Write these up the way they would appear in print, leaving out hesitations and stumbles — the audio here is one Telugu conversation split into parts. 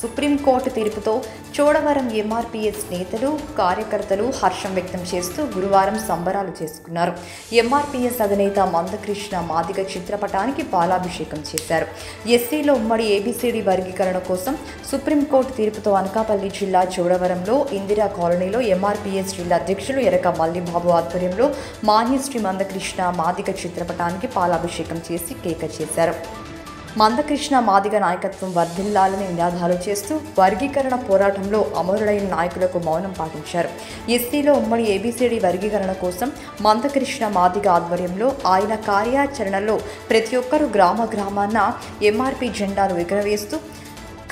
సుప్రీంకోర్టు తీర్పుతో చోడవరం ఎంఆర్పీఎస్ నేతలు కార్యకర్తలు హర్షం వ్యక్తం చేస్తూ గురువారం సంబరాలు చేసుకున్నారు. ఎంఆర్పీఎస్ అధినేత మందకృష్ణ మాదిగ చిత్రపటానికి పాలాభిషేకం చేశారు. ఎస్సీలో ఉమ్మడి ఏబీసీడీ వర్గీకరణ కోసం సుప్రీంకోర్టు తీర్పుతో అనకాపల్లి జిల్లా చోడవరంలో ఇందిరా కాలనీలో ఎంఆర్పీఎస్ జిల్లా అధ్యక్షులు ఎరక మల్లిబాబు ఆధ్వర్యంలో మాన్యశ్రీ మందకృష్ణ మాదిగ చిత్రపటానికి పాలాభిషేకం చేసి కేక చేశారు. మందకృష్ణ మాదిగ నాయకత్వం వర్ధిల్లాలని నినాదాలు చేస్తూ వర్గీకరణ పోరాటంలో అమరులైన నాయకులకు మౌనం పాటించారు. ఎస్సీలో ఉమ్మడి ఏబీసీడీ వర్గీకరణ కోసం మందకృష్ణ మాదిగ ఆధ్వర్యంలో ఆయన కార్యాచరణలో ప్రతి ఒక్కరూ గ్రామాన ఎంఆర్పీ జెండాను ఎగురవేస్తూ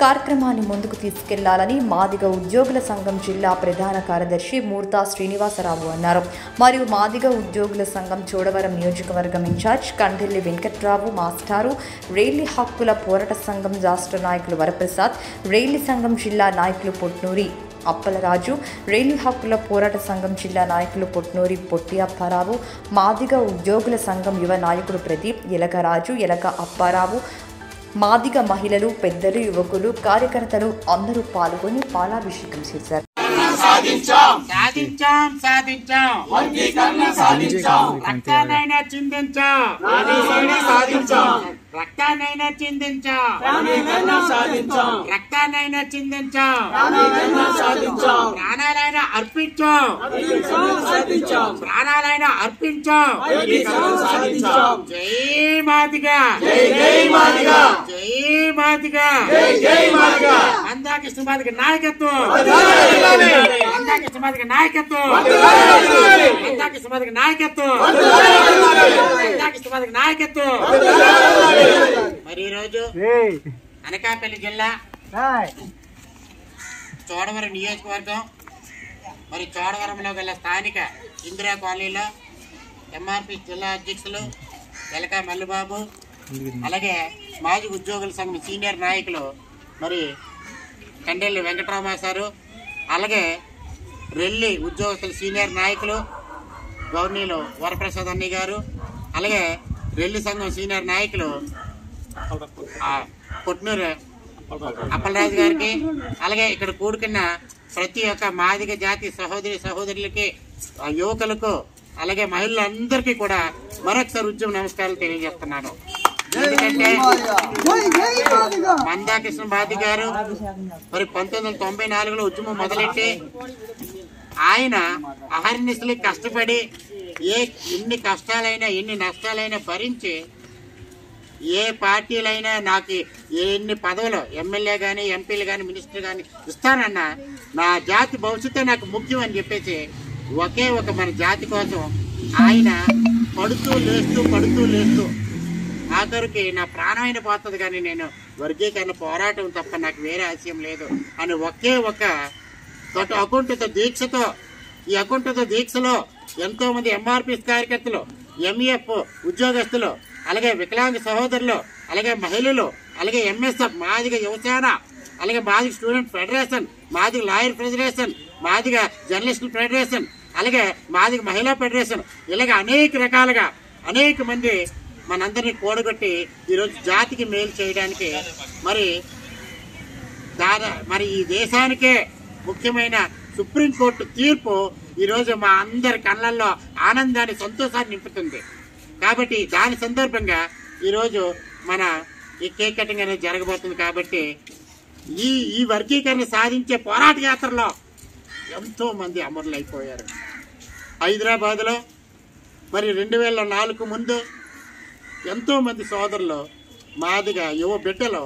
కార్యక్రమాన్ని ముందుకు తీసుకెళ్లాలని మాదిగ ఉద్యోగుల సంఘం జిల్లా ప్రధాన కార్యదర్శి మూర్తా శ్రీనివాసరావు అన్నారు. మరియు మాదిగ ఉద్యోగుల సంఘం చోడవరం నియోజకవర్గం ఇన్ఛార్జ్ కండెల్లి వెంకట్రావు మాస్టారు, రైల్వే హక్కుల పోరాట సంఘం రాష్ట్ర నాయకులు వరప్రసాద్, రైల్వే సంఘం జిల్లా నాయకులు పొట్నూరి అప్పలరాజు, రైల్వే హక్కుల పోరాట సంఘం జిల్లా నాయకులు పొట్నూరి పొట్టి అప్పారావు, మాదిగ ఉద్యోగుల సంఘం యువ నాయకుడు ప్రదీప్, ఎలకరాజు, ఎలక అప్పారావు, మాదిగ మహిళలు, పెద్దలు, యువకులు, కార్యకర్తలు అందరూ పాల్గొని పాలాభిషేకం చేశారు. రక్తానైనా చిందించా ప్రాణాలైనా అర్పించాం జై మాదిగా మందాకృష్ణ మాదిగ నాయకత్వం మరి ఈరోజు అనకాపల్లి జిల్లా చోడవరం నియోజకవర్గం మరి చోడవరంలో గల స్థానిక ఇందిరా కాలనీలో ఎంఆర్పీ జిల్లా అధ్యక్షులు ఎలక మల్లిబాబు, అలాగే మాజీ ఉద్యోగుల సంఘం సీనియర్ నాయకులు మరి కండెల్లి వెంకట్రావు మాస్టారు, అలాగే రెల్లి ఉద్యోగస్తుల సీనియర్ నాయకులు గవర్నీలు వరప్రసాద్ అన్నయ్య గారు, అలాగే రెల్లి సంఘం సీనియర్ నాయకులు పొట్నూరు అప్పలరాజు గారికి, అలాగే ఇక్కడ కూడుకున్న ప్రతి ఒక్క మాదిగ జాతి సహోదరులకి, యువకులకు, అలాగే మహిళలందరికీ కూడా మరొకసారి ఉద్యమ నమస్కారాలు తెలియజేస్తున్నాను. ఎందుకంటే మందాకృష్ణ మాదిగ గారు మరి 1994లో ఉద్యమం మొదలెట్టి ఆయన అహర్నిశలు కష్టపడి ఎన్ని కష్టాలైనా ఎన్ని నష్టాలైనా భరించి ఏ పార్టీలైనా నాకు ఎన్ని పదవులు ఎమ్మెల్యే కానీ ఎంపీలు కానీ మినిస్టర్ కానీ ఇస్తానన్నా నా జాతి భవిష్యత్తే నాకు ముఖ్యం అని చెప్పేసి ఒకే ఒక మన జాతి కోసం ఆయన పడుతూ లేస్తూ ఆఖరికి నా ప్రాణమైన పోతుంది కానీ నేను వర్గీకరణ పోరాటం తప్ప నాకు వేరే ఆశయం లేదు అని ఒకే ఒక అకుంఠిత దీక్షతో, ఈ అకుంఠిత దీక్షలో ఎంతో మంది ఎంఆర్పీఎస్ కార్యకర్తలు, ఎంఈఎఫ్ ఉద్యోగస్తులు, అలాగే వికలాంగ సహోదరులు, అలాగే మహిళలు, అలాగే ఎంఎస్ఎఫ్ మాదిగ యువసేన, అలాగే Madiga student federation, Madiga lawyer federation, Madiga జర్నలిస్టుల ఫెడరేషన్, అలాగే మాదిగ మహిళా ఫెడరేషన్, ఇలాగ అనేక రకాలుగా అనేక మంది మనందరినీ కూడగొట్టి ఈరోజు జాతికి మేలు చేయడానికి మరి ఈ దేశానికే ముఖ్యమైన సుప్రీంకోర్టు తీర్పు ఈరోజు మా అందరి కళ్ళల్లో ఆనందాన్ని, సంతోషాన్ని నింపుతుంది. కాబట్టి దాని సందర్భంగా ఈరోజు మన ఈ కేక్ కటింగ్ అనేది జరగబోతుంది. కాబట్టి ఈ వర్గీకరణ సాధించే పోరాట యాత్రలో ఎంతో మంది అమరులు అయిపోయారు. హైదరాబాద్లో మరి 2004 ముందు ఎంతో మంది సోదరులు మాదిగ యువ బిడ్డలు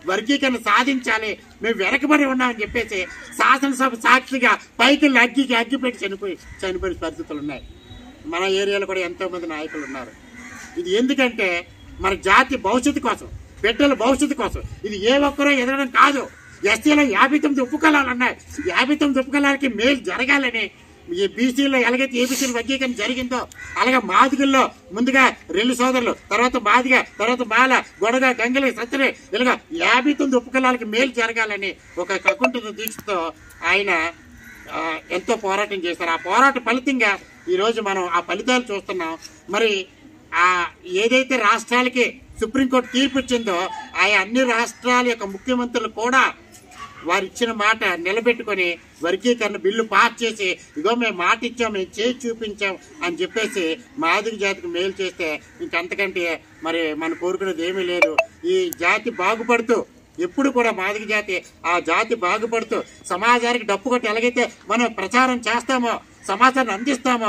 వర్గీకరణ సాధించాలి, మేము వెనకబడి ఉన్నామని చెప్పేసి శాసనసభ సాక్షిగా పైకి అగ్గి పెట్టి చనిపోయిన పరిస్థితులు ఉన్నాయి. మన ఏరియాలో కూడా ఎంతో మంది నాయకులు ఉన్నారు. ఇది ఎందుకంటే మన జాతి భవిష్యత్తు కోసం, బిడ్డల భవిష్యత్తు కోసం. ఇది ఏ ఒక్కరో ఎదగడం కాదు. ఎస్సీలో 59 ఉపకులాలు ఉన్నాయి. 59 ఉపకులాలకి మేలు జరగాలని ఈ బీసీలో ఎలాగైతే ఏబీసీలు వర్గీకరణ జరిగిందో అలాగే మాదిగల్లో ముందుగా రెల్లి సోదరులు, తర్వాత మాదిగ, తర్వాత మాల, గొడగ, గంగలి, సత్రి, ఇలాగా 59 ఉపకులాలకి మేలు జరగాలని ఒక అకుంఠిత దీక్షతో ఆయన ఎంతో పోరాటం చేశారు. ఆ పోరాట ఫలితంగా ఈరోజు మనం ఆ ఫలితాలు చూస్తున్నాం. మరి ఏదైతే రాష్ట్రాలకి సుప్రీంకోర్టు తీర్పు ఇచ్చిందో ఆయా అన్ని రాష్ట్రాల యొక్క ముఖ్యమంత్రులు కూడా వారు ఇచ్చిన మాట నిలబెట్టుకొని వర్గీకరణ బిల్లు పాస్ చేసి ఇగో మేము మాట ఇచ్చాం, మేము చేసి చూపించాం అని చెప్పేసి మాదిగ జాతికి మేలు చేస్తే ఇంకంతకంటే మరి మనం కోరుకునేది ఏమీ లేదు. ఈ జాతి బాగుపడుతూ ఎప్పుడు కూడా మాదిగ జాతి ఆ జాతి బాగుపడుతూ సమాజానికి డప్పు కొట్టి ఎలాగైతే మనం ప్రచారం చేస్తామో, సమాజాన్ని అందిస్తామో